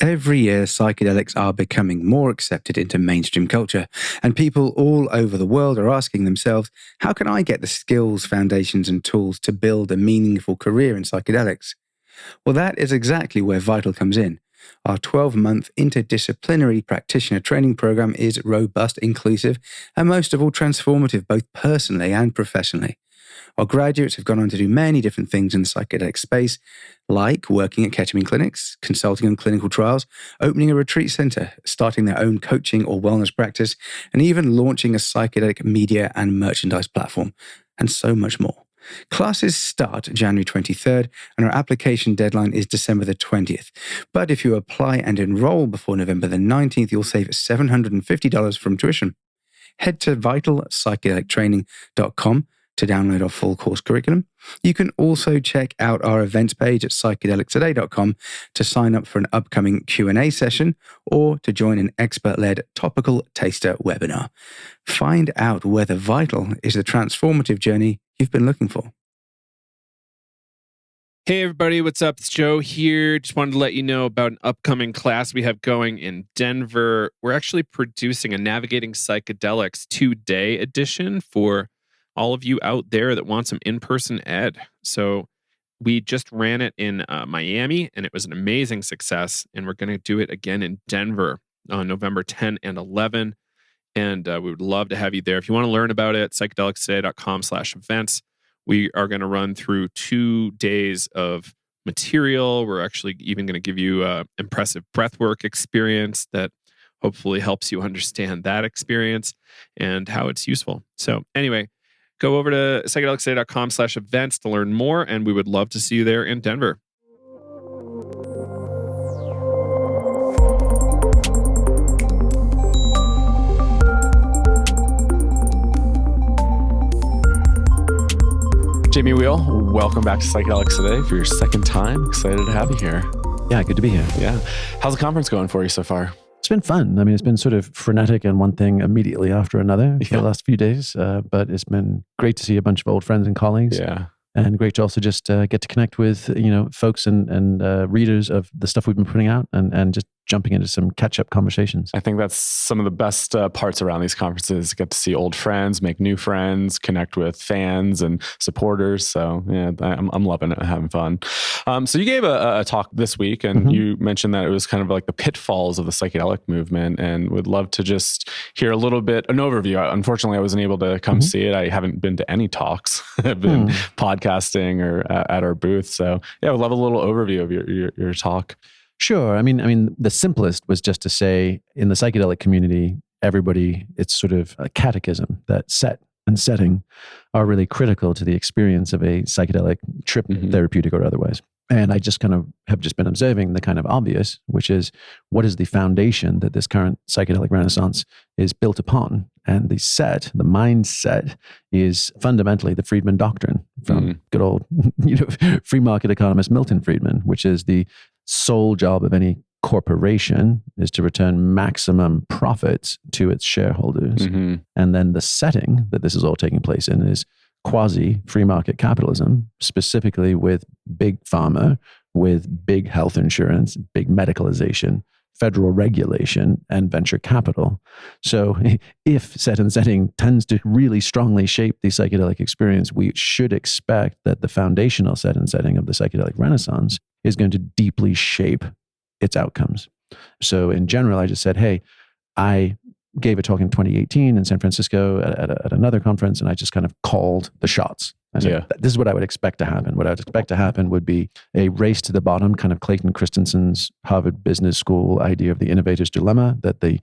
Every year, psychedelics are becoming more accepted into mainstream culture, and people all over the world are asking themselves, how can I get the skills, foundations, and tools to build a meaningful career in psychedelics? Well, that is exactly where Vital comes in. Our 12-month interdisciplinary practitioner training program is robust, inclusive, and most of all transformative, both personally and professionally. Our graduates have gone on to do many different things in the psychedelic space, like working at ketamine clinics, consulting on clinical trials, opening a retreat center, starting their own coaching or wellness practice, and even launching a psychedelic media and merchandise platform, and so much more. Classes start January 23rd, and our application deadline is December the 20th. But if you apply and enroll before November the 19th, you'll save $750 from tuition. Head to vitalpsychedelictraining.com to download our full course curriculum. You can also check out our events page at psychedelictoday.com to sign up for an upcoming Q&A session or to join an expert-led topical taster webinar. Find out whether Vital is the transformative journey you've been looking for. Hey everybody, what's up? It's Joe here. Just wanted to let you know about an upcoming class we have going in Denver. We're actually producing a Navigating Psychedelics 2-day edition for all of you out there that want some in-person ed. So we just ran it in Miami, and it was an amazing success. And we're going to do it again in Denver on November 10 and 11. And we would love to have you there. If you want to learn about it, psychedelicstoday.com/events. We are going to run through 2 days of material. We're actually even going to give you an impressive breathwork experience that hopefully helps you understand that experience and how it's useful. So anyway, go over to psychedelicstoday.com/events to learn more, and we would love to see you there in Denver. Jamie Wheal, welcome back to Psychedelics Today for your second time. Excited to have you here. Yeah, good to be here. Yeah. How's the conference going for you so far? It's been fun. I mean, it's been sort of frenetic and one thing immediately after another for the last few days, but it's been great to see a bunch of old friends and colleagues. Yeah. And great to also just get to connect with, folks and readers of the stuff we've been putting out and just jumping into some catch-up conversations. I think that's some of the best parts around these conferences. Get to see old friends, make new friends, connect with fans and supporters. So yeah, I'm loving it, having fun. So you gave a talk this week, and you mentioned that it was kind of like the pitfalls of the psychedelic movement, and would love to just hear a little bit, an overview. Unfortunately, I wasn't able to come see it. I haven't been to any talks. I've been podcasting or at our booth. So yeah, I would love a little overview of your talk. Sure. I mean, the simplest was just to say in the psychedelic community, everybody, it's sort of a catechism that set and setting are really critical to the experience of a psychedelic trip, therapeutic or otherwise. And I just kind of have just been observing the kind of obvious, which is what is the foundation that this current psychedelic renaissance is built upon? And the mindset is fundamentally the Friedman doctrine from good old, free market economist Milton Friedman, which is the sole job of any corporation is to return maximum profits to its shareholders. And then the setting that this is all taking place in is quasi free market capitalism, specifically with big pharma, with big health insurance, big medicalization, federal regulation, and venture capital. So if set and setting tends to really strongly shape the psychedelic experience, we should expect that the foundational set and setting of the psychedelic renaissance is going to deeply shape its outcomes. So in general, I just said, hey, I gave a talk in 2018 in San Francisco at another conference, and I just kind of called the shots. I said, this is what I would expect to happen. What I would expect to happen would be a race to the bottom, kind of Clayton Christensen's Harvard Business School idea of the innovator's dilemma, that the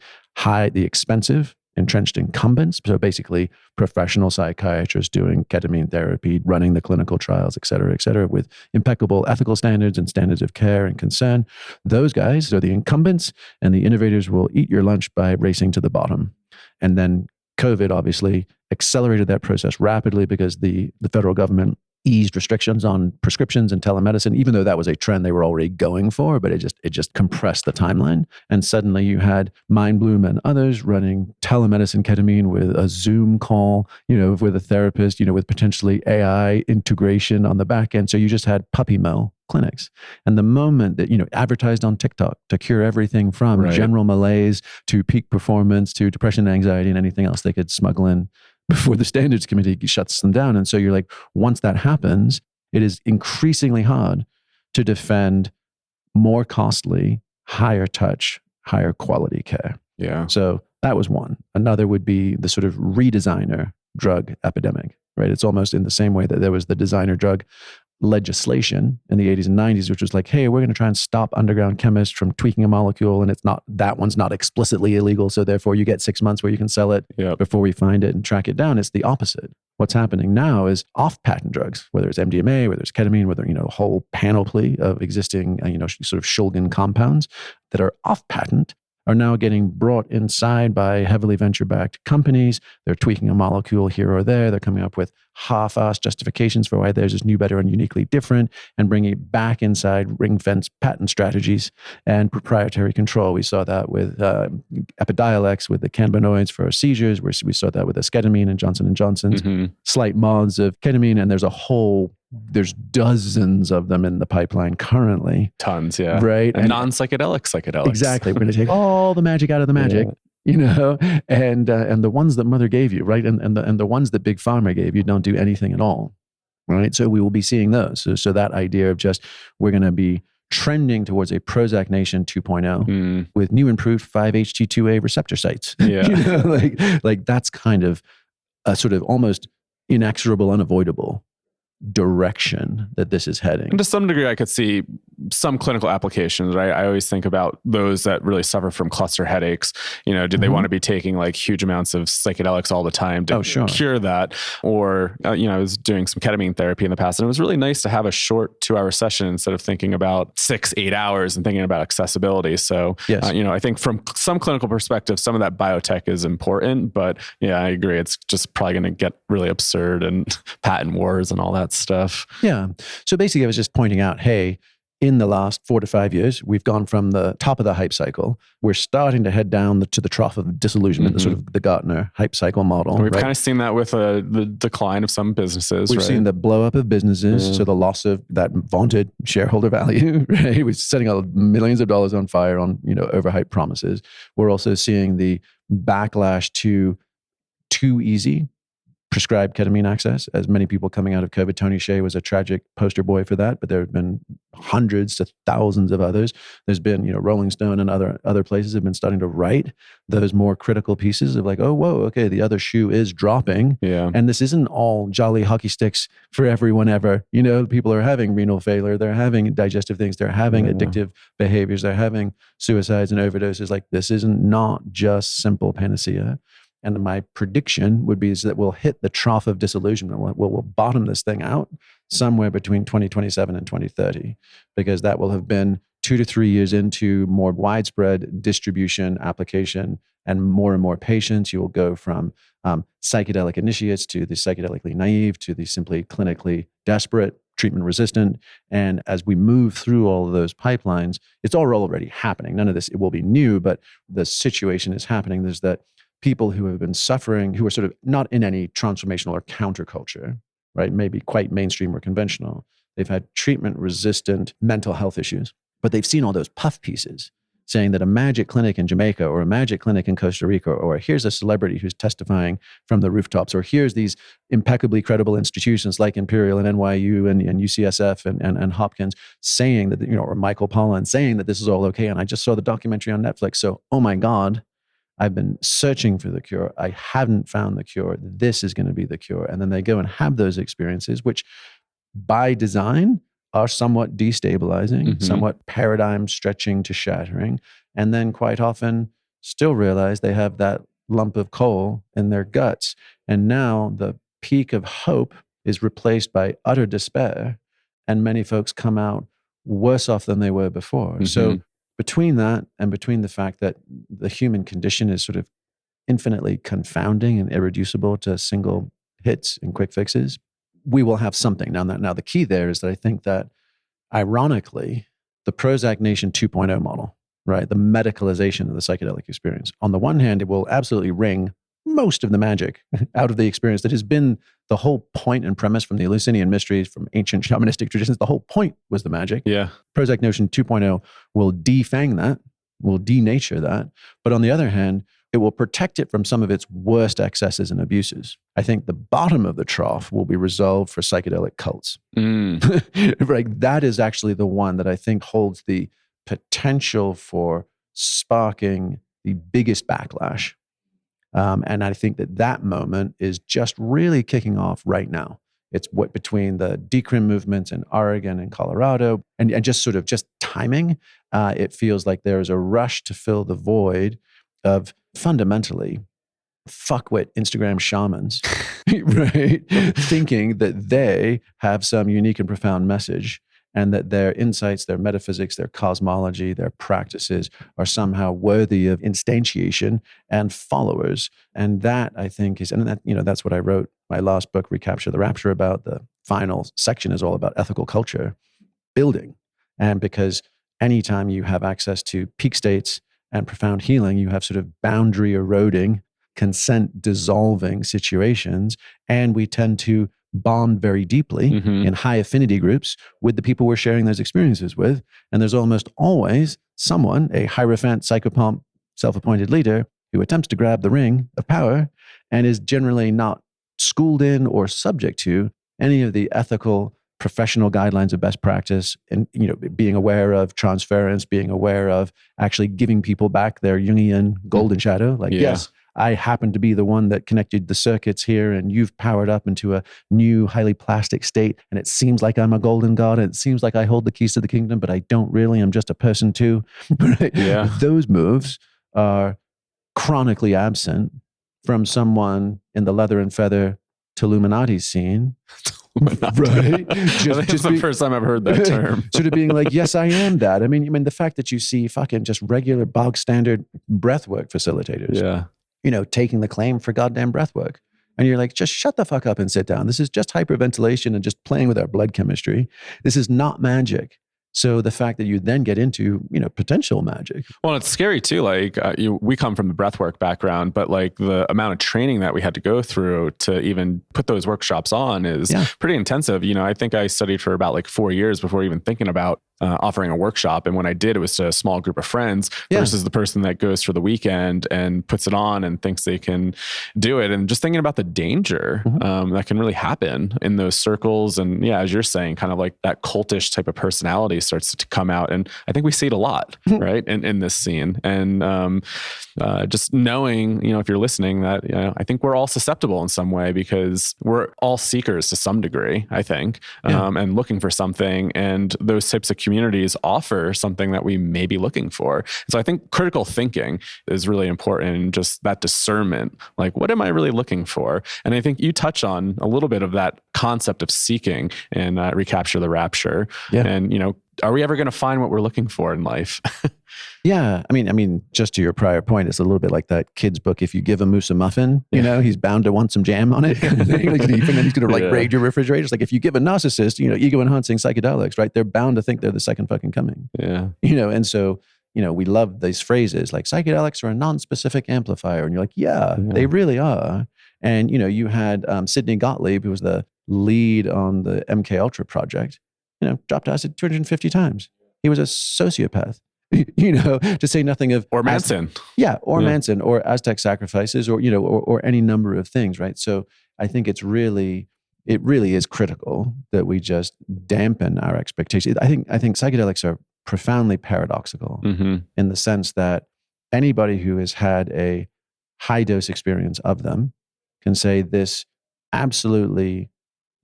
expensive, entrenched incumbents, so basically professional psychiatrists doing ketamine therapy, running the clinical trials, et cetera, with impeccable ethical standards and standards of care and concern. Those guys are the incumbents, and the innovators will eat your lunch by racing to the bottom. And then COVID obviously accelerated that process rapidly because the federal government eased restrictions on prescriptions and telemedicine, even though that was a trend they were already going for, but it just compressed the timeline. And suddenly you had Mindbloom and others running telemedicine ketamine with a Zoom call, with a therapist, with potentially AI integration on the back end. So you just had puppy mill clinics. And the moment that, advertised on TikTok to cure everything from Right. general malaise to peak performance to depression, anxiety, and anything else they could smuggle in before the standards committee shuts them down. And so you're like, once that happens, it is increasingly hard to defend more costly, higher touch, higher quality care. Yeah. So that was one. Another would be the sort of redesigner drug epidemic, right? It's almost in the same way that there was the designer drug legislation in the 80s and 90s, which was like, hey, we're going to try and stop underground chemists from tweaking a molecule, and that one's not explicitly illegal, so therefore you get 6 months where you can sell it before we find it and track it down. It's the opposite. What's happening now is off-patent drugs, whether it's MDMA, whether it's ketamine, whether, a whole panoply of existing, sort of Shulgin compounds that are off-patent are now getting brought inside by heavily venture-backed companies. They're tweaking a molecule here or there. They're coming up with half-assed justifications for why theirs is new, better, and uniquely different, and bringing it back inside ring-fence patent strategies and proprietary control. We saw that with Epidiolex, with the cannabinoids for seizures. We saw that with esketamine and Johnson & Johnson's slight mods of ketamine, and there's dozens of them in the pipeline currently. Tons, yeah. Right? And non-psychedelic psychedelics. Exactly. We're going to take all the magic out of the magic, and the ones that mother gave you, right? And the ones that big pharma gave you don't do anything at all, right? So we will be seeing those. So that idea of just, we're going to be trending towards a Prozac Nation 2.0 with new improved 5-HT2A receptor sites. Yeah. Like that's kind of a sort of almost inexorable, unavoidable direction that this is heading. And to some degree, I could see some clinical applications, right? I always think about those that really suffer from cluster headaches. Do they want to be taking like huge amounts of psychedelics all the time to cure that? Or, I was doing some ketamine therapy in the past, and it was really nice to have a short 2-hour session instead of thinking about 6-8 hours and thinking about accessibility. So, yes. I think from some clinical perspective, some of that biotech is important, but yeah, I agree. It's just probably going to get really absurd and patent wars and all that stuff. Yeah. So basically I was just pointing out, hey, in the last 4 to 5 years, we've gone from the top of the hype cycle. We're starting to head down to the trough of disillusionment, the sort of the Gartner hype cycle model. And we've kind of seen that with the decline of some businesses. We've seen the blow up of businesses, so the loss of that vaunted shareholder value, right? We're setting out millions of dollars on fire on, overhyped promises. We're also seeing the backlash to too easy prescribed ketamine access, as many people coming out of COVID. Tony Hsieh was a tragic poster boy for that, but there have been hundreds to thousands of others. There's been, Rolling Stone and other places have been starting to write those more critical pieces of like, oh, whoa, okay, the other shoe is dropping. Yeah. And this isn't all jolly hockey sticks for everyone ever. People are having renal failure, they're having digestive things, they're having addictive behaviors, they're having suicides and overdoses. Like, this is not just simple panacea. And my prediction would be is that we'll hit the trough of disillusionment. We'll bottom this thing out somewhere between 2027 and 2030, because that will have been 2 to 3 years into more widespread distribution, application, and more patients. You will go from psychedelic initiates to the psychedelically naive to the simply clinically desperate, treatment resistant. And as we move through all of those pipelines, it's all already happening. None of this, it will be new, but the situation is happening. There's that people who have been suffering, who are sort of not in any transformational or counterculture, right? Maybe quite mainstream or conventional. They've had treatment-resistant mental health issues, but they've seen all those puff pieces saying that a magic clinic in Jamaica or a magic clinic in Costa Rica, or here's a celebrity who's testifying from the rooftops, or here's these impeccably credible institutions like Imperial and NYU and UCSF and Hopkins saying that, or Michael Pollan saying that this is all okay. And I just saw the documentary on Netflix. So, oh my God, I've been searching for the cure. I haven't found the cure. This is going to be the cure. And then they go and have those experiences, which by design are somewhat destabilizing, somewhat paradigm stretching to shattering. And then quite often still realize they have that lump of coal in their guts. And now the peak of hope is replaced by utter despair. And many folks come out worse off than they were before. So between that and between the fact that the human condition is sort of infinitely confounding and irreducible to single hits and quick fixes, we will have something. Now the key there is that I think that, ironically, the Prozac Nation 2.0 model, right, the medicalization of the psychedelic experience, on the one hand, it will absolutely wring most of the magic out of the experience that has been The whole point and premise from the Eleusinian mysteries, from ancient shamanistic traditions, the whole point was the magic. Yeah. Prozac Notion 2.0 will defang that, will denature that. But on the other hand, it will protect it from some of its worst excesses and abuses. I think the bottom of the trough will be resolved for psychedelic cults. Right? That is actually the one that I think holds the potential for sparking the biggest backlash. And I think that moment is just really kicking off right now. It's what between the decrim movements in Oregon and Colorado and just sort of just timing, it feels like there's a rush to fill the void of fundamentally fuckwit Instagram shamans, right? Thinking that they have some unique and profound message and that their insights, their metaphysics, their cosmology, their practices are somehow worthy of instantiation and followers. And that, I think, is, and that, that's what I wrote my last book, Recapture the Rapture, about. The final section is all about ethical culture building. And because anytime you have access to peak states and profound healing, you have sort of boundary eroding, consent dissolving situations. And we tend to bond very deeply in high affinity groups with the people we're sharing those experiences with. And there's almost always someone, a hierophant, psychopomp, self-appointed leader, who attempts to grab the ring of power and is generally not schooled in or subject to any of the ethical professional guidelines of best practice, and being aware of transference, being aware of actually giving people back their Jungian golden shadow. Like, yes, I happen to be the one that connected the circuits here, and you've powered up into a new, highly plastic state. And it seems like I'm a golden god, and it seems like I hold the keys to the kingdom, but I don't really. I'm just a person too. Right? Yeah. Those moves are chronically absent from someone in the leather and feather Illuminati scene. Right? Just the first time I've heard that term. Sort of being like, yes, I am that. I mean, the fact that you see fucking just regular bog standard breathwork facilitators, taking the claim for goddamn breathwork. And you're like, just shut the fuck up and sit down. This is just hyperventilation and just playing with our blood chemistry. This is not magic. So the fact that you then get into, potential magic. Well, it's scary too. Like we come from the breathwork background, but like the amount of training that we had to go through to even put those workshops on is pretty intensive. I think I studied for about like 4 years before even thinking about offering a workshop. And when I did, it was to a small group of friends versus the person that goes for the weekend and puts it on and thinks they can do it. And just thinking about the danger that can really happen in those circles. And as you're saying, kind of like that cultish type of personality starts to come out. And I think we see it a lot, right? In this scene. And just knowing, if you're listening, that, I think we're all susceptible in some way because we're all seekers to some degree, I think, and looking for something. And those types of communities offer something that we may be looking for. So I think critical thinking is really important, and just that discernment, like, what am I really looking for? And I think you touch on a little bit of that concept of seeking and Recapture the Rapture. Yeah. And, are we ever going to find what we're looking for in life? Yeah. I mean, just to your prior point, it's a little bit like that kid's book. If you give a moose a muffin, he's bound to want some jam on it. And then he's going to raid your refrigerator. It's like if you give a narcissist, ego enhancing psychedelics, right? They're bound to think they're the second fucking coming. Yeah. And so, we love these phrases like psychedelics are a non-specific amplifier. And you're like, they really are. And, you had Sidney Gottlieb, who was the lead on the MK Ultra project, dropped acid 250 times. He was a sociopath. To say nothing of or Manson, Manson, or Aztec sacrifices, or any number of things, right? So I think it really is critical that we just dampen our expectations. I think psychedelics are profoundly paradoxical in the sense that anybody who has had a high dose experience of them can say this absolutely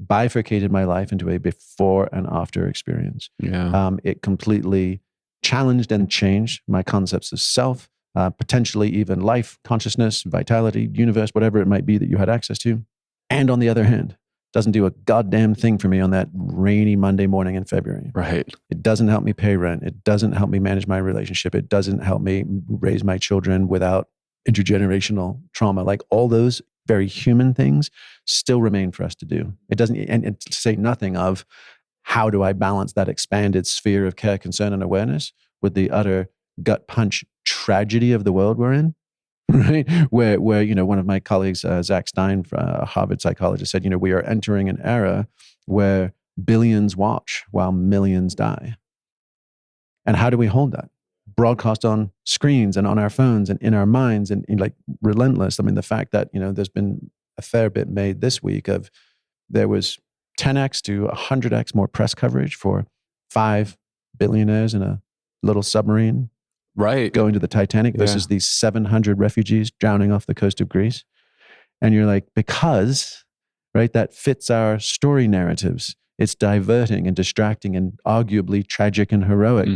bifurcated my life into a before and after experience. It completely challenged and changed my concepts of self, potentially even life, consciousness, vitality, universe, whatever it might be that you had access to. And on the other hand, doesn't do a goddamn thing for me on that rainy Monday morning in February. Right. It doesn't help me pay rent. It doesn't help me manage my relationship. It doesn't help me raise my children without intergenerational trauma. Like all those very human things still remain for us to do. It doesn't, and to say nothing of how do I balance that expanded sphere of care, concern, and awareness with the utter gut punch tragedy of the world we're in? right? Where one of my colleagues, Zach Stein, a Harvard psychologist, said, we are entering an era where billions watch while millions die. And how do we hold that? Broadcast on screens and on our phones and in our minds and like relentless. I mean, the fact that, there's been a fair bit made this week of there was 10x to 100x more press coverage for 5 billionaires in a little submarine going to the Titanic versus these 700 refugees drowning off the coast of Greece. And you're like, because, right, that fits our story narratives. It's diverting and distracting and arguably tragic and heroic.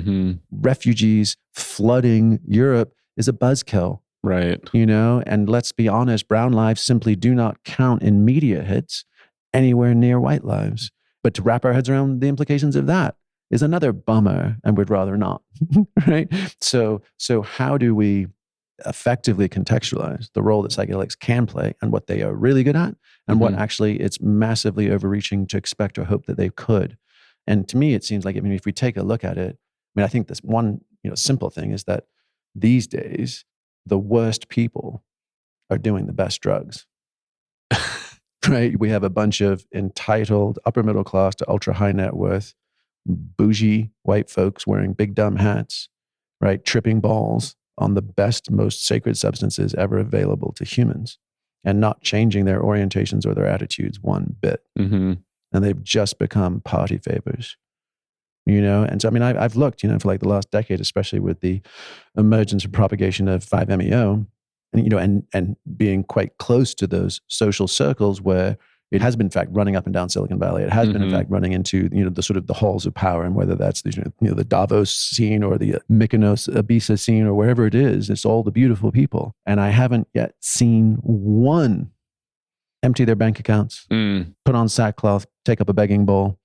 Refugees flooding Europe is a buzzkill. Right. And let's be honest, brown lives simply do not count in media hits anywhere near white lives. But to wrap our heads around the implications of that is another bummer, and we'd rather not, right? So how do we effectively contextualize the role that psychedelics can play and what they are really good at and what actually it's massively overreaching to expect or hope that they could? And to me, it seems like, if we take a look at it, I think this one, simple thing is that these days, the worst people are doing the best drugs. Right? We have a bunch of entitled upper middle class to ultra high net worth, bougie white folks wearing big dumb hats, right? Tripping balls on the best, most sacred substances ever available to humans and not changing their orientations or their attitudes one bit. And they've just become party favors, And so, I've looked, for like the last decade, especially with the emergence and propagation of 5-MeO, and being quite close to those social circles where it has been, in fact, running up and down Silicon Valley. It has been, in fact, running into, the sort of the halls of power, and whether that's the Davos scene or the Mykonos Ibiza scene or wherever it is, it's all the beautiful people. And I haven't yet seen one empty their bank accounts, put on sackcloth, take up a begging bowl,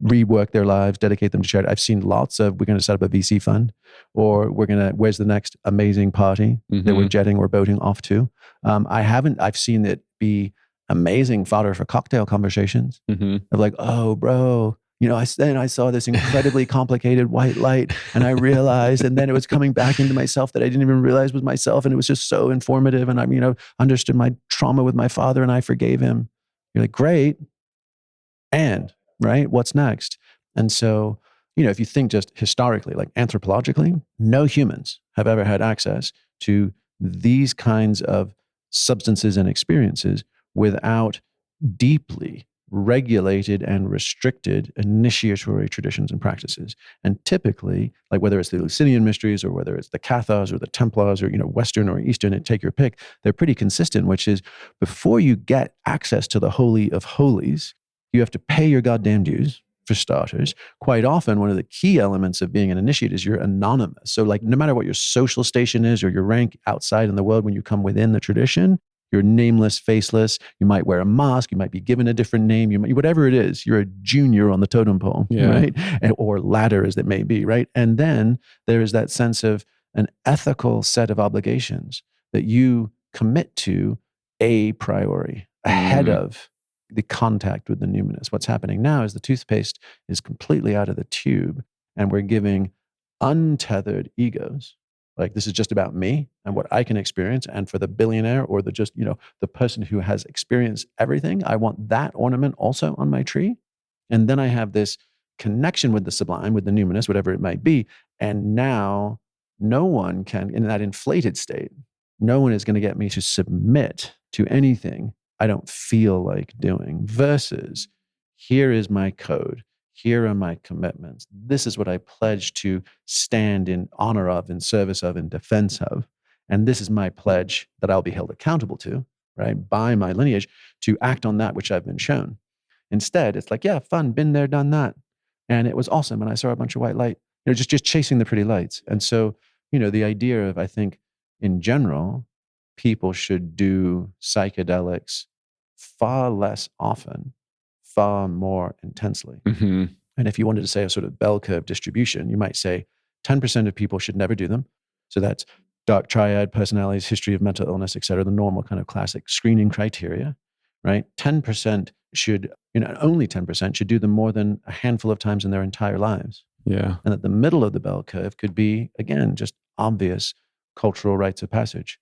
rework their lives, dedicate them to charity. I've seen lots of, we're going to set up a VC fund, or where's the next amazing party that we're jetting or boating off to? I've seen it be amazing fodder for cocktail conversations of like, oh, bro, I saw this incredibly complicated white light and I realized, and then it was coming back into myself that I didn't even realize was myself. And it was just so informative. And I, understood my trauma with my father and I forgave him. You're like, great. And right, what's next? And so, if you think just historically, like anthropologically, no humans have ever had access to these kinds of substances and experiences without deeply regulated and restricted initiatory traditions and practices. And typically, like whether it's the Eleusinian mysteries or whether it's the Cathars or the Templars or, Western or Eastern, take your pick, they're pretty consistent, which is before you get access to the Holy of Holies, you have to pay your goddamn dues, for starters. Quite often, one of the key elements of being an initiate is you're anonymous. So like no matter what your social station is or your rank outside in the world, when you come within the tradition, you're nameless, faceless. You might wear a mask. You might be given a different name. Whatever it is, you're a junior on the totem pole, right? Or ladder as it may be, right? And then there is that sense of an ethical set of obligations that you commit to a priori, ahead of the contact with the numinous. What's happening now is the toothpaste is completely out of the tube and we're giving untethered egos. Like this is just about me and what I can experience. And for the billionaire or the person who has experienced everything, I want that ornament also on my tree. And then I have this connection with the sublime, with the numinous, whatever it might be. And now no one can, in that inflated state, no one is going to get me to submit to anything I don't feel like doing, versus here is my code. Here are my commitments. This is what I pledge to stand in honor of, in service of, in defense of. And this is my pledge that I'll be held accountable to, right, by my lineage, to act on that which I've been shown. Instead, it's like, yeah, fun, been there, done that. And it was awesome. And I saw a bunch of white light, just chasing the pretty lights. And so, the idea of, I think, in general, people should do psychedelics far less often, far more intensely. And if you wanted to say a sort of bell curve distribution, you might say 10% of people should never do them. So that's dark triad, personalities, history of mental illness, et cetera, the normal kind of classic screening criteria, right? 10% should, only 10% should do them more than a handful of times in their entire lives. Yeah. And at the middle of the bell curve could be, again, just obvious cultural rites of passage.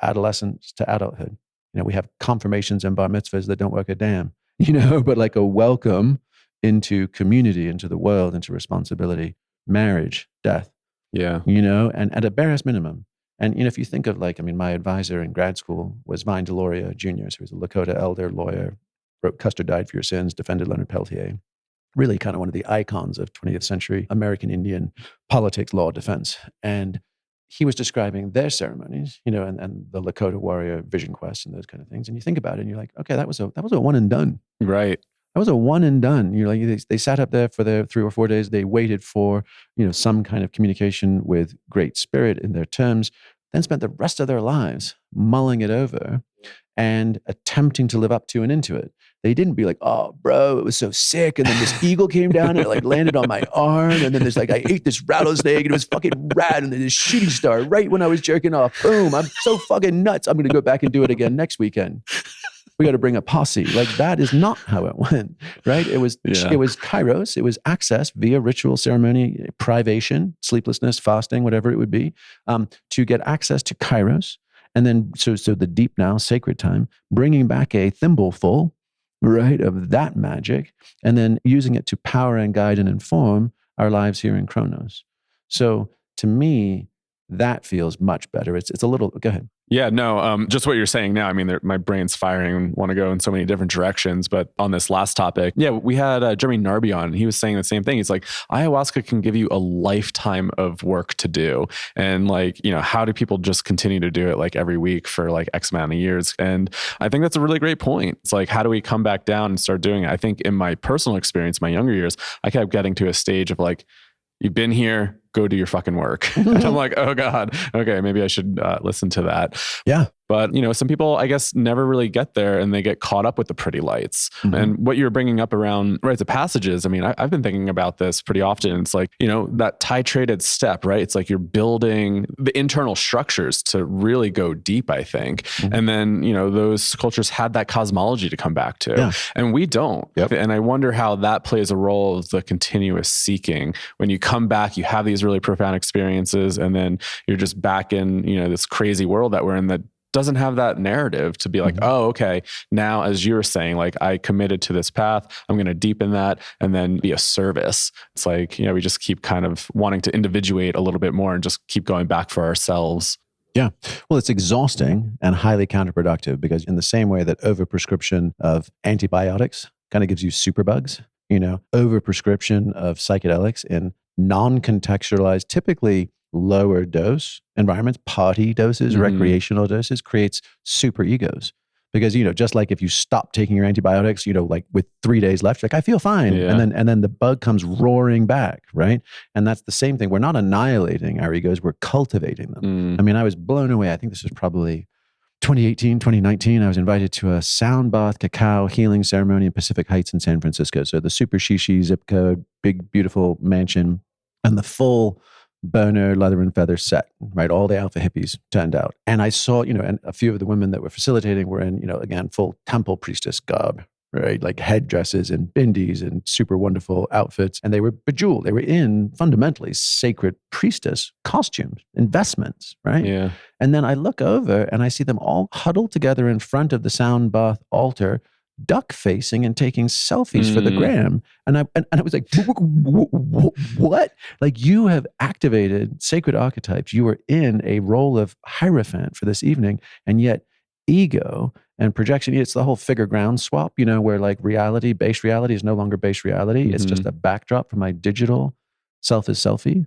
adolescence to adulthood. We have confirmations and bar mitzvahs that don't work a damn, but like a welcome into community, into the world, into responsibility, marriage, death, and at a barest minimum. And, if you think of my advisor in grad school was Vine Deloria Jr., so he was a Lakota elder lawyer, wrote Custer Died for Your Sins, defended Leonard Peltier, really kind of one of the icons of 20th century American Indian politics, law, defense. And he was describing their ceremonies, and the Lakota warrior vision quest and those kind of things. And you think about it and you're like, okay, that was a one and done. Right. That was a one and done. You're like, they sat up there for their 3 or 4 days. They waited for, some kind of communication with great spirit in their terms, then spent the rest of their lives mulling it over and attempting to live up to and into it. They didn't be like, oh, bro, it was so sick. And then this eagle came down and it landed on my arm. And then there's I ate this rattlesnake and it was fucking rad. And then this shooting star right when I was jerking off. Boom, I'm so fucking nuts. I'm going to go back and do it again next weekend. We got to bring a posse. That is not how it went, right? It was kairos. It was access via ritual, ceremony, privation, sleeplessness, fasting, whatever it would be, to get access to kairos. And then, so the deep now, sacred time, bringing back a thimbleful, right, of that magic, and then using it to power and guide and inform our lives here in Chronos. So to me, that feels much better. It's a little, go ahead. Yeah, no, just what you're saying now. I mean, my brain's firing and want to go in so many different directions. But on this last topic, we had Jeremy Narby on, and he was saying the same thing. He's like, ayahuasca can give you a lifetime of work to do. And how do people just continue to do it every week for X amount of years? And I think that's a really great point. It's how do we come back down and start doing it? I think in my personal experience, my younger years, I kept getting to a stage of you've been here, go do your fucking work. And I'm like, oh God, okay, maybe I should listen to that. Yeah. But, some people, I guess, never really get there and they get caught up with the pretty lights. Mm-hmm. And what you're bringing up around rites of passages, I mean, I've been thinking about this pretty often. It's that titrated step, right? It's you're building the internal structures to really go deep, I think. Mm-hmm. And then, those cultures had that cosmology to come back to. Yeah. And we don't. Yep. And I wonder how that plays a role of the continuous seeking. When you come back, you have these really profound experiences, and then you're just back in, this crazy world that we're in that doesn't have that narrative to be oh, okay, now, as you were saying, I committed to this path, I'm going to deepen that and then be a service. It's we just keep kind of wanting to individuate a little bit more and just keep going back for ourselves. Yeah. Well, it's exhausting and highly counterproductive, because in the same way that overprescription of antibiotics kind of gives you superbugs, overprescription of psychedelics in non-contextualized, typically lower dose environments, party doses, recreational doses, creates super egos. Because, just if you stop taking your antibiotics, with 3 days left, I feel fine. Yeah. And then the bug comes roaring back, right? And that's the same thing. We're not annihilating our egos, we're cultivating them. I mean, I was blown away. I think this was probably 2018, 2019. I was invited to a sound bath cacao healing ceremony in Pacific Heights in San Francisco. So the super shishi zip code, big, beautiful mansion, and the full burner leather and feather set, right? All the alpha hippies turned out. And I saw, and a few of the women that were facilitating were in, again, full temple priestess garb, right? Headdresses and bindis and super wonderful outfits. And they were bejeweled. They were in fundamentally sacred priestess costumes, investments, right? Yeah. And then I look over and I see them all huddled together in front of the sound bath altar, duck facing and taking selfies for the gram. And I was like, what? You have activated sacred archetypes. You are in a role of hierophant for this evening. And yet ego and projection, it's the whole figure ground swap, where reality, base reality is no longer base reality. Mm-hmm. It's just a backdrop for my digital self is selfie.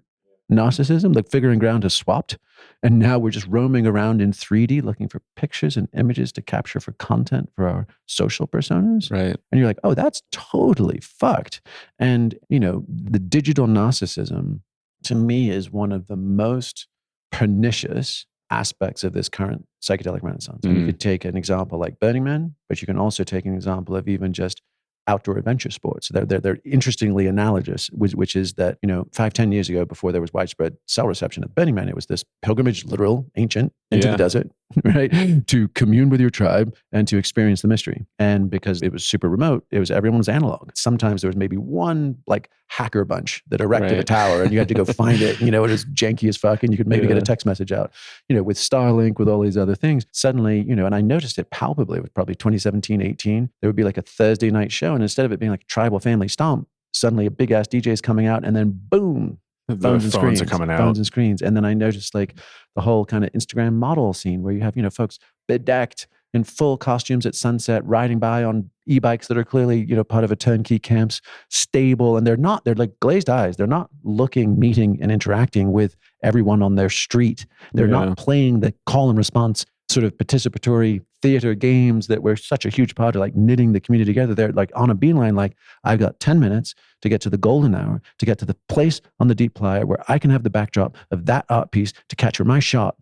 Narcissism, the figure and ground has swapped. And now we're just roaming around in 3D looking for pictures and images to capture for content for our social personas. Right. And you're like, oh, that's totally fucked. And, the digital narcissism to me is one of the most pernicious aspects of this current psychedelic renaissance. And you could take an example like Burning Man, but you can also take an example of even just outdoor adventure sports. They're interestingly analogous, which is that, 5-10 years ago, before there was widespread cell reception at Burning Man, it was this pilgrimage, literal, ancient, into the desert, right? To commune with your tribe and to experience the mystery. And because it was super remote, everyone was analog. Sometimes there was maybe one like hacker bunch that erected a tower and you had to go find it, it was janky as fuck and you could maybe get a text message out, with Starlink, with all these other things. Suddenly, and I noticed it palpably, it was probably 2017, 18, there would be like a Thursday night show. And instead of it being like a tribal family stomp, suddenly a big ass DJ is coming out and then boom, phones and screens are coming out. Phones and screens. And then I noticed like the whole kind of Instagram model scene where you have, folks bedecked in full costumes at sunset, riding by on e-bikes that are clearly, part of a turnkey camp's stable. And they're like glazed eyes. They're not looking, meeting, and interacting with everyone on their street. They're not playing the call and response sort of participatory theater games that were such a huge part of like knitting the community together. They're like on a beeline, like I've got 10 minutes to get to the golden hour, to get to the place on the deep plyer where I can have the backdrop of that art piece to capture my shot.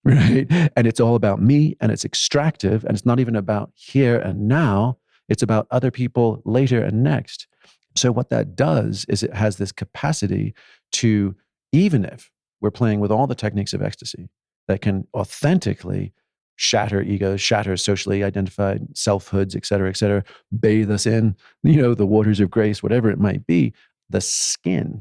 Right. And it's all about me and it's extractive and it's not even about here and now. It's about other people later and next. So what that does is it has this capacity to, even if we're playing with all the techniques of ecstasy that can authentically shatter egos, shatter socially identified selfhoods, et cetera, bathe us in, the waters of grace, whatever it might be, the skin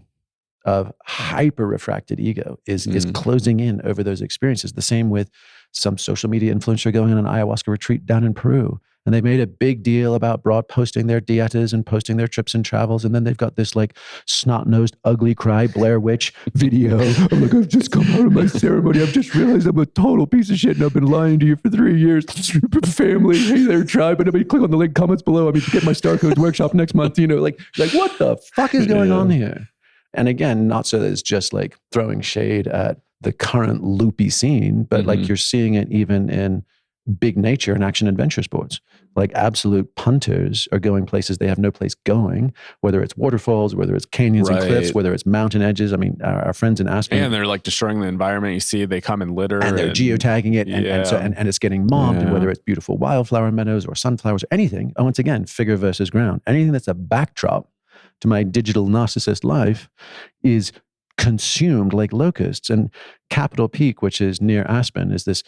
of hyper-refracted ego is closing in over those experiences. The same with some social media influencer going on an ayahuasca retreat down in Peru. And they made a big deal about broad posting their dietas and posting their trips and travels. And then they've got this like snot-nosed, ugly cry Blair Witch video. I'm like, I've just come out of my ceremony. I've just realized I'm a total piece of shit and I've been lying to you for 3 years. Family, hey there, tribe. And click on the link, comments below. Get my Star Codes workshop next month. Like what the fuck is going on here? And again, not so that it's just like throwing shade at the current loopy scene, but like you're seeing it even in big nature and action adventure sports. Like absolute punters are going places they have no place going, whether it's waterfalls, whether it's canyons and cliffs, whether it's mountain edges. Our friends in Aspen. And they're like destroying the environment. You see, they come in litter. And they're geotagging it and it's getting mobbed. And whether it's beautiful wildflower meadows or sunflowers or anything, once again, figure versus ground. Anything that's a backdrop to my digital narcissist life is consumed like locusts. And Capitol Peak, which is near Aspen, is this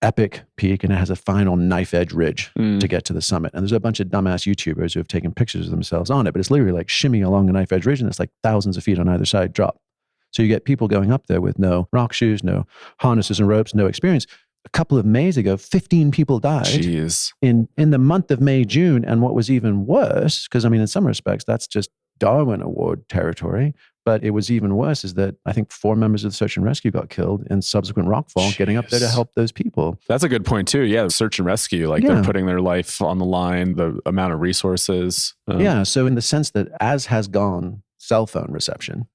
epic peak and it has a final knife edge ridge to get to the summit. And there's a bunch of dumbass YouTubers who have taken pictures of themselves on it, but it's literally like shimmying along a knife edge ridge and it's like thousands of feet on either side drop. So you get people going up there with no rock shoes, no harnesses and ropes, no experience. A couple of Mays ago, 15 people died in the month of May, June. And what was even worse, because in some respects, that's just Darwin Award territory. But it was even worse is that I think 4 members of the search and rescue got killed in subsequent rockfall getting up there to help those people. That's a good point too. Yeah, search and rescue, they're putting their life on the line, the amount of resources. So in the sense that as has gone cell phone reception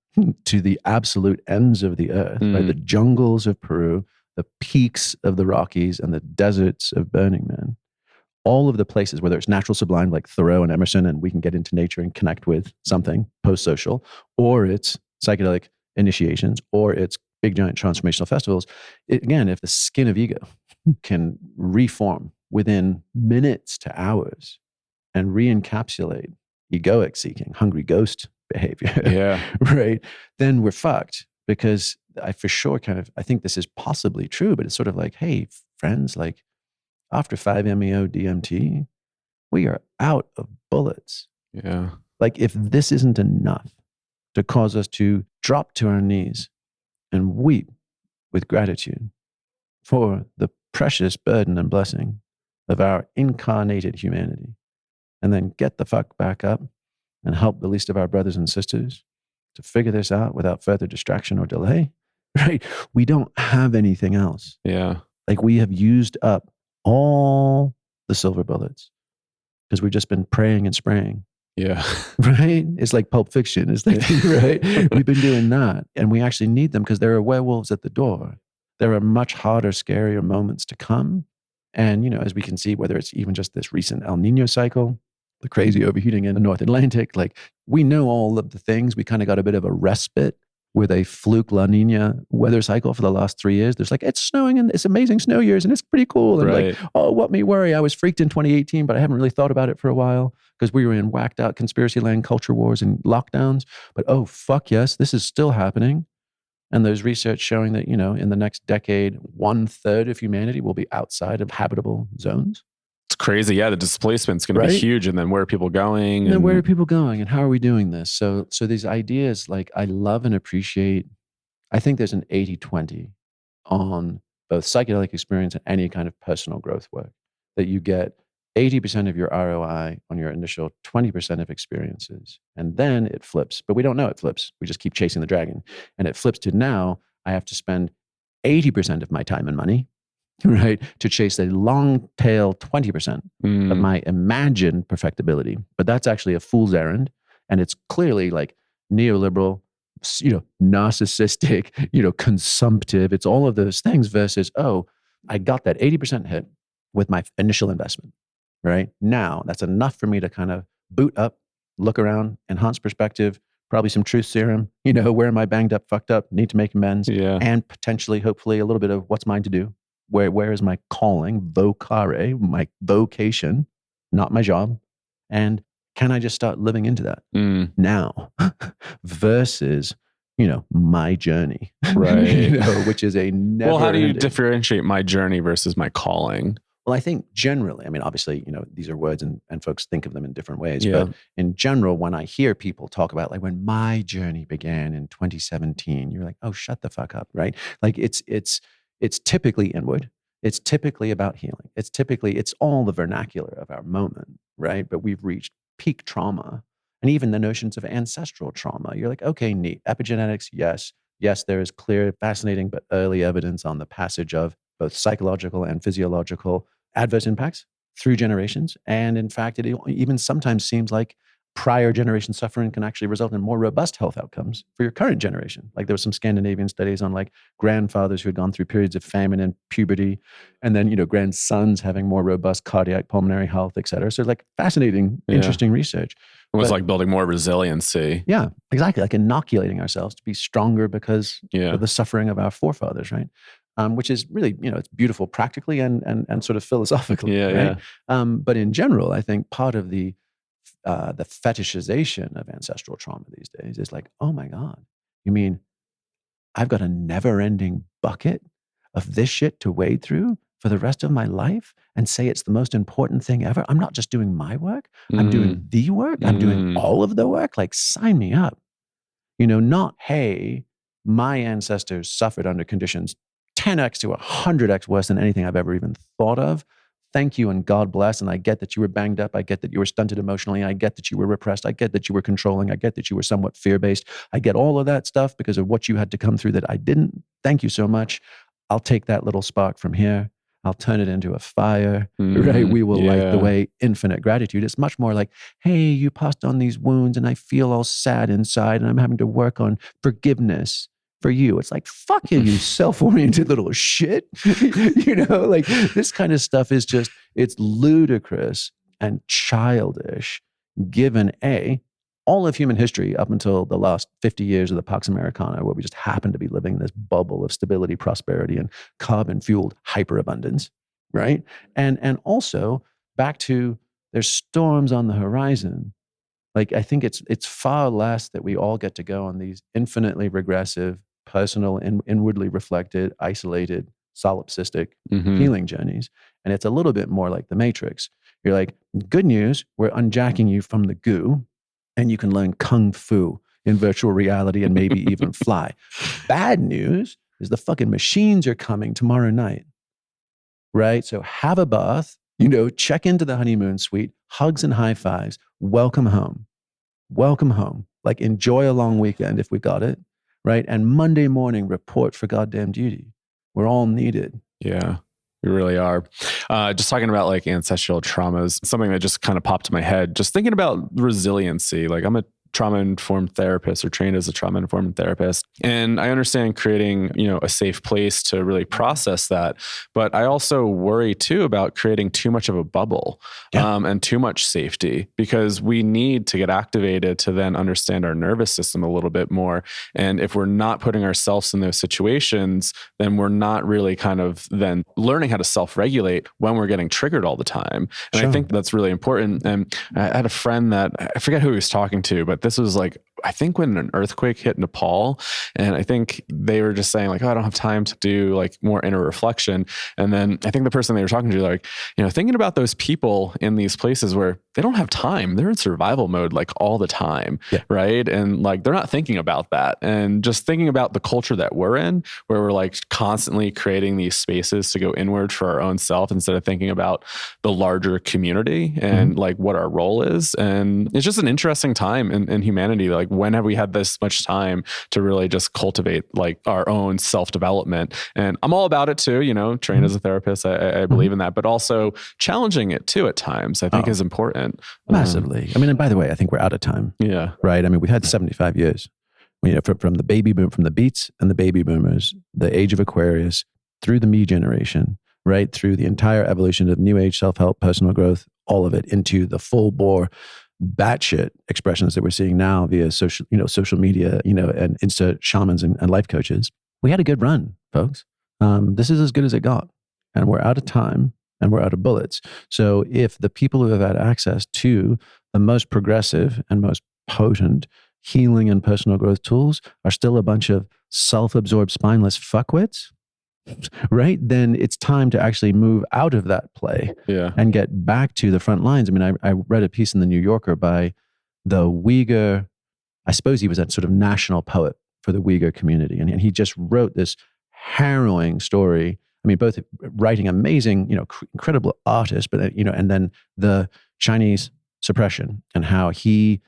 to the absolute ends of the earth, right, the jungles of Peru, the peaks of the Rockies and the deserts of Burning Man, all of the places, whether it's natural sublime like Thoreau and Emerson, and we can get into nature and connect with something post-social, or it's psychedelic initiations, or it's big giant transformational festivals. Again, if the skin of ego can reform within minutes to hours and re-encapsulate egoic seeking, hungry ghost behavior, right, then we're fucked. Because I for sure I think this is possibly true, but it's sort of like, hey, friends, like, after 5-MeO DMT, we are out of bullets. Yeah. Like if this isn't enough to cause us to drop to our knees and weep with gratitude for the precious burden and blessing of our incarnated humanity, and then get the fuck back up and help the least of our brothers and sisters to figure this out without further distraction or delay, right? We don't have anything else. Yeah. Like we have used up all the silver bullets because we've just been praying and spraying. Yeah. Right? It's like Pulp Fiction. It's like, right? We've been doing that. And we actually need them because there are werewolves at the door. There are much harder, scarier moments to come. And, as we can see, whether it's even just this recent El Nino cycle, the crazy overheating in the North Atlantic, like we know all of the things. We kind of got a bit of a respite with a fluke La Nina weather cycle for the last 3 years. There's like, it's snowing and it's amazing snow years and it's pretty cool. And like, oh, what me worry? I was freaked in 2018, but I haven't really thought about it for a while because we were in whacked out conspiracy land culture wars and lockdowns. But oh, fuck yes, this is still happening. And there's research showing that, in the next decade, 1/3 of humanity will be outside of habitable zones. It's crazy. Yeah, the displacement's going to be huge. And then where are people going? And then where are people going? And how are we doing this? So these ideas, like, I love and appreciate. I think there's an 80-20 on both psychedelic experience and any kind of personal growth work, that you get 80% of your ROI on your initial 20% of experiences. And then it flips, but we don't know it flips. We just keep chasing the dragon. And it flips to now I have to spend 80% of my time and money, right, to chase a long tail 20% of my imagined perfectibility. But that's actually a fool's errand. And it's clearly like neoliberal, narcissistic, consumptive. It's all of those things versus, I got that 80% hit with my initial investment, right? Now that's enough for me to kind of boot up, look around, enhance perspective, probably some truth serum, where am I banged up, fucked up, need to make amends, and potentially, hopefully, a little bit of what's mine to do. Where is my calling, vocare, my vocation, not my job? And can I just start living into that now versus, my journey, right? Which is a never. Well, how do you differentiate my journey versus my calling? Well, I think generally, obviously, these are words and folks think of them in different ways. Yeah. But in general, when I hear people talk about, like, when my journey began in 2017, you're like, oh, shut the fuck up, right? Like, it's typically inward. It's typically about healing. It's all the vernacular of our moment, right? But we've reached peak trauma, and even the notions of ancestral trauma. You're like, okay, neat. Epigenetics, yes. Yes, there is clear, fascinating, but early evidence on the passage of both psychological and physiological adverse impacts through generations. And in fact, it even sometimes seems like prior generation suffering can actually result in more robust health outcomes for your current generation. Like, there were some Scandinavian studies on, like, grandfathers who had gone through periods of famine and puberty, and then, grandsons having more robust cardiac, pulmonary health, et cetera. So, like, fascinating, interesting research. It was like building more resiliency. Yeah, exactly. Like inoculating ourselves to be stronger because of the suffering of our forefathers, right? Which is really, it's beautiful practically and sort of philosophically, right? Yeah. But in general, I think part of the fetishization of ancestral trauma these days is like, oh my God, you mean I've got a never-ending bucket of this shit to wade through for the rest of my life and say it's the most important thing ever? I'm not just doing my work. I'm doing the work. I'm doing all of the work. Like, sign me up. Not, hey, my ancestors suffered under conditions 10x to 100x worse than anything I've ever even thought of. Thank you and God bless. And I get that you were banged up. I get that you were stunted emotionally. I get that you were repressed. I get that you were controlling. I get that you were somewhat fear-based. I get all of that stuff because of what you had to come through that I didn't. Thank you so much. I'll take that little spark from here. I'll turn it into a fire, right? We will light the way. Infinite gratitude. It's much more like, hey, you passed on these wounds and I feel all sad inside and I'm having to work on forgiveness for you. It's like, fuck you, you self-oriented little shit. Like, this kind of stuff is just, it's ludicrous and childish, given all of human history up until the last 50 years of the Pax Americana, where we just happen to be living in this bubble of stability, prosperity, and carbon-fueled hyperabundance, right? And also, back to, there's storms on the horizon. Like, I think it's far less that we all get to go on these infinitely regressive, personal, inwardly reflected, isolated, solipsistic healing journeys. And it's a little bit more like the Matrix. You're like, good news, we're unjacking you from the goo, and you can learn kung fu in virtual reality and maybe even fly. Bad news is the fucking machines are coming tomorrow night, right? So have a bath, check into the honeymoon suite, hugs and high fives, welcome home. Welcome home. Like, enjoy a long weekend if we got it, right? And Monday morning, report for goddamn duty. We're all needed. Yeah. We really are. Just talking about, like, ancestral traumas, something that just kind of popped in my head, just thinking about resiliency. Like, I'm a trauma-informed therapist, or trained as a trauma-informed therapist. And I understand creating, a safe place to really process that. But I also worry too about creating too much of a bubble and too much safety, because we need to get activated to then understand our nervous system a little bit more. And if we're not putting ourselves in those situations, then we're not really kind of then learning how to self-regulate when we're getting triggered all the time. And I think that's really important. And I had a friend that, I forget who he was talking to, but this was like I think when an earthquake hit Nepal, and I think they were just saying like, oh, I don't have time to do like more inner reflection. And then I think the person they were talking to, like, thinking about those people in these places where they don't have time, they're in survival mode like all the time, right? And like, they're not thinking about that. And just thinking about the culture that we're in, where we're like constantly creating these spaces to go inward for our own self instead of thinking about the larger community and like what our role is. And it's just an interesting time in humanity. Like, when have we had this much time to really just cultivate like our own self-development? And I'm all about it too, trained as a therapist. I believe in that, but also challenging it too at times, I think is important. Massively. I mean, and by the way, I think we're out of time. Yeah. Right. I mean, we've had 75 years, from the baby boom, from the Beats and the baby boomers, the age of Aquarius, through the me generation, right? Through the entire evolution of new age, self-help, personal growth, all of it into the full bore batshit expressions that we're seeing now via social media, and Insta shamans and life coaches. We had a good run, folks. This is as good as it got, and we're out of time and we're out of bullets. So if the people who have had access to the most progressive and most potent healing and personal growth tools are still a bunch of self-absorbed spineless fuckwits, right? Then it's time to actually move out of that play and get back to the front lines. I mean, I read a piece in the New Yorker by the Uyghur, I suppose he was a sort of national poet for the Uyghur community. And he just wrote this harrowing story. I mean, both writing amazing, incredible artist, but, and then the Chinese suppression and how he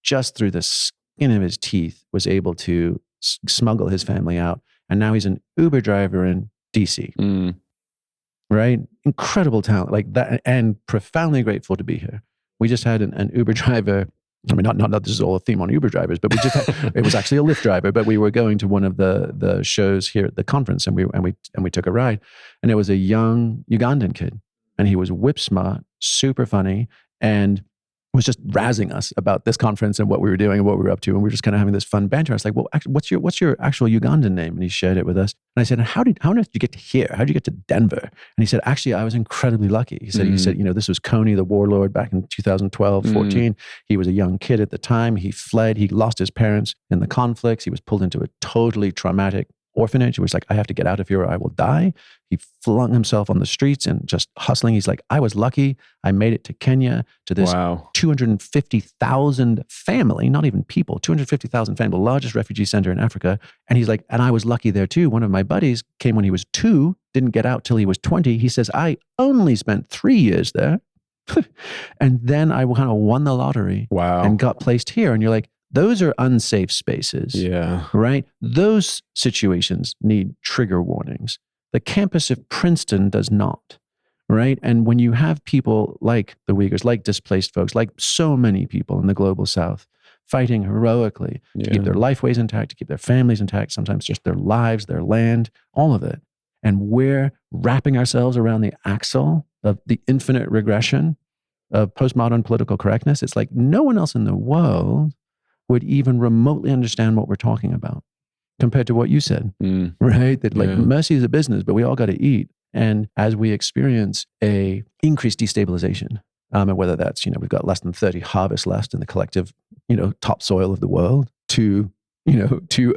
just through the skin of his teeth was able to smuggle his family out. And now he's an Uber driver in DC, right? Incredible talent like that, and profoundly grateful to be here. We just had an Uber driver. I mean, not that this is all a theme on Uber drivers, but we just had, it was actually a Lyft driver, but we were going to one of the shows here at the conference, and we took a ride, and it was a young Ugandan kid, and he was whip smart, super funny, and was just razzing us about this conference and what we were doing and what we were up to. And we were just kind of having this fun banter. I was like, well, actually, what's your actual Ugandan name? And he shared it with us. And I said, how on earth did you get to here? How did you get to Denver? And he said, actually, I was incredibly lucky. He said, this was Coney, the warlord back in 2012, 14. He was a young kid at the time. He fled. He lost his parents in the conflicts. He was pulled into a totally traumatic orphanage. He was like, I have to get out of here or I will die. He flung himself on the streets and just hustling. He's like, I was lucky. I made it to Kenya, to this 250,000 family, not even people, 250,000 family, the largest refugee center in Africa. And he's like, and I was lucky there too. One of my buddies came when he was 2, didn't get out till he was 20. He says, I only spent 3 years there. And then I kind of won the lottery and got placed here. And you're like, those are unsafe spaces, right? Those situations need trigger warnings. The campus of Princeton does not, right? And when you have people like the Uyghurs, like displaced folks, like so many people in the global South fighting heroically to keep their lifeways intact, to keep their families intact, sometimes just their lives, their land, all of it. And we're wrapping ourselves around the axle of the infinite regression of postmodern political correctness. It's like no one else in the world would even remotely understand what we're talking about compared to what you said, right? That like mercy is a business, but we all got to eat. And as we experience a increased destabilization, and whether that's, we've got less than 30 harvests left in the collective, topsoil of the world, to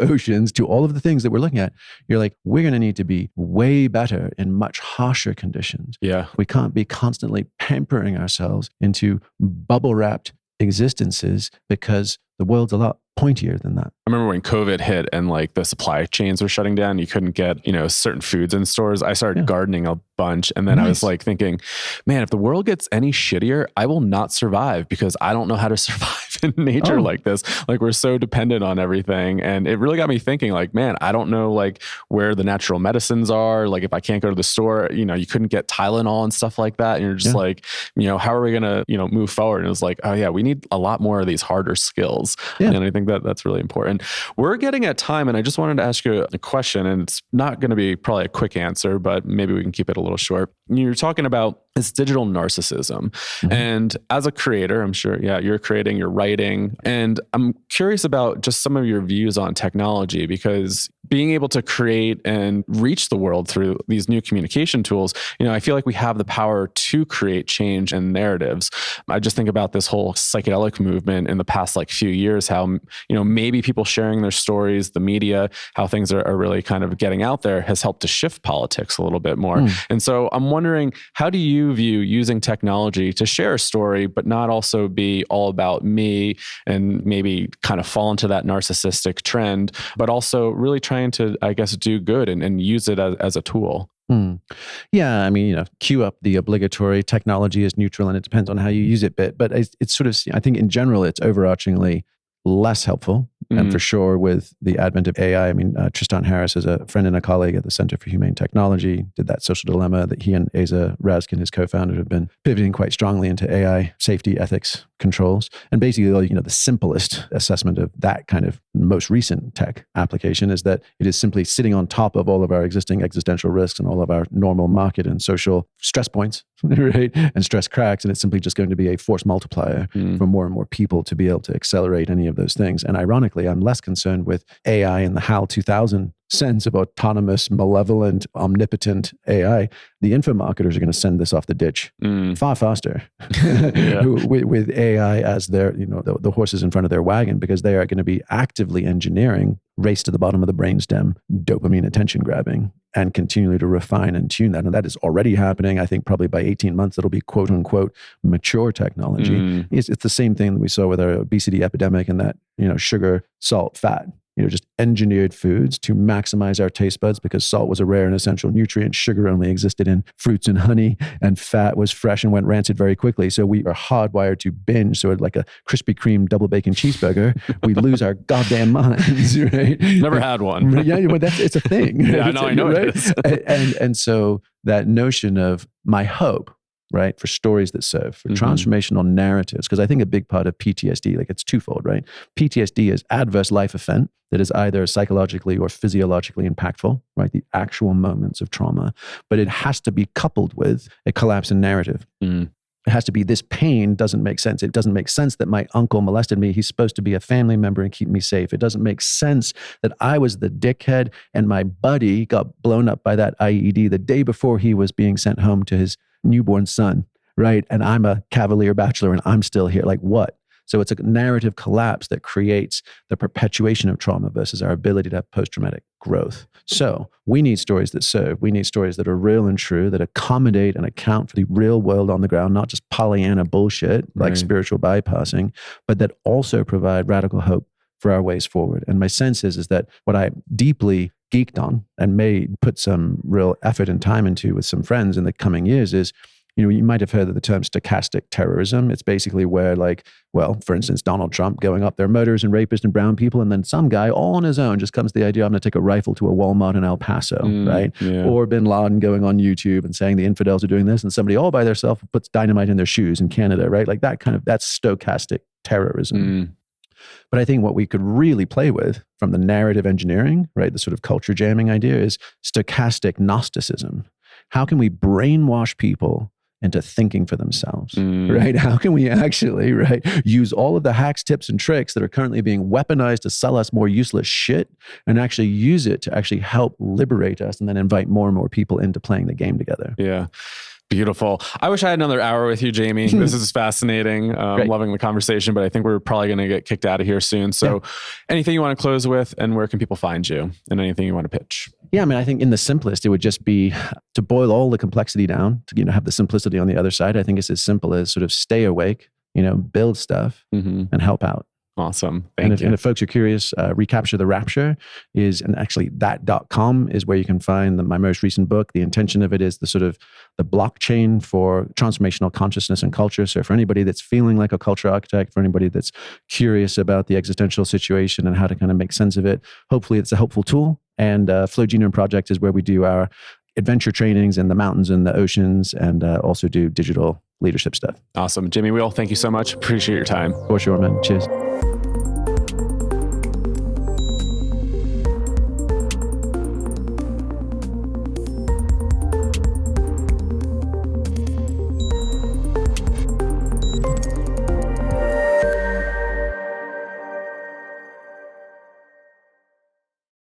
oceans, to all of the things that we're looking at, you're like, we're going to need to be way better in much harsher conditions. Yeah. We can't be constantly pampering ourselves into bubble-wrapped existences because the world's a lot pointier than that. I remember when COVID hit and like the supply chains were shutting down, you couldn't get, certain foods in stores. I started gardening a bunch. And then I was like thinking, man, if the world gets any shittier, I will not survive because I don't know how to survive in nature like this. Like we're so dependent on everything. And it really got me thinking like, man, I don't know like where the natural medicines are. Like if I can't go to the store, you couldn't get Tylenol and stuff like that. And you're just like, how are we going to, move forward? And it was like, oh yeah, we need a lot more of these harder skills. Yeah. And I think that's really important. We're getting at time, and I just wanted to ask you a question, and it's not going to be probably a quick answer, but maybe we can keep it a little short. You're talking about this digital narcissism. And as a creator, I'm sure, you're creating, you're writing, and I'm curious about just some of your views on technology, because being able to create and reach the world through these new communication tools, I feel like we have the power to create change and narratives. I just think about this whole psychedelic movement in the past few years, how, maybe people sharing their stories, the media, how things are really kind of getting out there has helped to shift politics a little bit more. And so I'm wondering, how do you view using technology to share a story, but not also be all about me and maybe kind of fall into that narcissistic trend, but also really trying to, I guess, do good and use it as a tool? Yeah, I mean, cue up the obligatory technology is neutral and it depends on how you use it bit. But it's sort of, I think in general, it's overarchingly less helpful. And for sure, with the advent of AI, I mean, Tristan Harris is a friend and a colleague at the Center for Humane Technology, did that social dilemma that he and Asa Raskin, his co-founder, have been pivoting quite strongly into AI safety, ethics, controls. And basically, the simplest assessment of that kind of most recent tech application is that it is simply sitting on top of all of our existing existential risks and all of our normal market and social stress points, right? And stress cracks. And it's simply just going to be a force multiplier for more and more people to be able to accelerate any of those things. And ironically, I'm less concerned with AI in the HAL 2000 sense of autonomous, malevolent, omnipotent AI. The infomarketers are going to send this off the ditch far faster with AI as their, the horses in front of their wagon, because they are going to be actively engineering race to the bottom of the brainstem, dopamine attention grabbing, and continually to refine and tune that. And that is already happening. I think probably by 18 months, it'll be quote unquote mature technology. It's the same thing that we saw with our obesity epidemic and that, sugar, salt, fat. Just engineered foods to maximize our taste buds, because salt was a rare and essential nutrient. Sugar only existed in fruits and honey, and fat was fresh and went rancid very quickly. So we are hardwired to binge. So like a Krispy Kreme double bacon cheeseburger, we lose our goddamn minds, right? Never had one. Yeah, but it's a thing. Yeah, I know right? it is. and so that notion of my hope, right, for stories that serve, for transformational narratives, because I think a big part of PTSD, it's twofold, right? PTSD is adverse life event that is either psychologically or physiologically impactful, right? The actual moments of trauma, but it has to be coupled with a collapse in narrative. It has to be, this pain doesn't make sense. It doesn't make sense that my uncle molested me. He's supposed to be a family member and keep me safe. It doesn't make sense that I was the dickhead and my buddy got blown up by that IED the day before he was being sent home to his newborn son, right? And I'm a cavalier bachelor and I'm still here. Like what? So it's a narrative collapse that creates the perpetuation of trauma versus our ability to have post-traumatic growth. So we need stories that serve. We need stories that are real and true, that accommodate and account for the real world on the ground, not just Pollyanna bullshit like spiritual bypassing, but that also provide radical hope for our ways forward. And my sense is that what I deeply geeked on and may put some real effort and time into with some friends in the coming years is, you might have heard of the term stochastic terrorism. It's basically where for instance, Donald Trump going up there, murderers and rapists and brown people. And then some guy all on his own just comes to the idea, I'm going to take a rifle to a Walmart in El Paso, right? Yeah. Or Bin Laden going on YouTube and saying the infidels are doing this. And somebody all by themselves puts dynamite in their shoes in Canada, right? Like that's stochastic terrorism. But I think what we could really play with from the narrative engineering, right, the sort of culture jamming idea is stochastic Gnosticism. How can we brainwash people into thinking for themselves, right? How can we actually, right, use all of the hacks, tips, and tricks that are currently being weaponized to sell us more useless shit and actually use it to actually help liberate us and then invite more and more people into playing the game together? Yeah. Beautiful. I wish I had another hour with you, Jamie. This is fascinating. I'm loving the conversation, but I think we're probably going to get kicked out of here soon. So anything you want to close with, and where can people find you, and anything you want to pitch? Yeah, I mean, I think in the simplest, it would just be to boil all the complexity down, to have the simplicity on the other side. I think it's as simple as sort of stay awake, build stuff and help out. Awesome. Thank you. And if folks are curious, Recapture the Rapture is, and actually that.com is where you can find my most recent book. The intention of it is the sort of the blockchain for transformational consciousness and culture. So for anybody that's feeling like a culture architect, for anybody that's curious about the existential situation and how to kind of make sense of it, hopefully it's a helpful tool. And Flow Genome Project is where we do our adventure trainings in the mountains and the oceans, and also do digital leadership stuff. Awesome. Jamie Wheal, thank you so much. Appreciate your time. For sure, man. Cheers.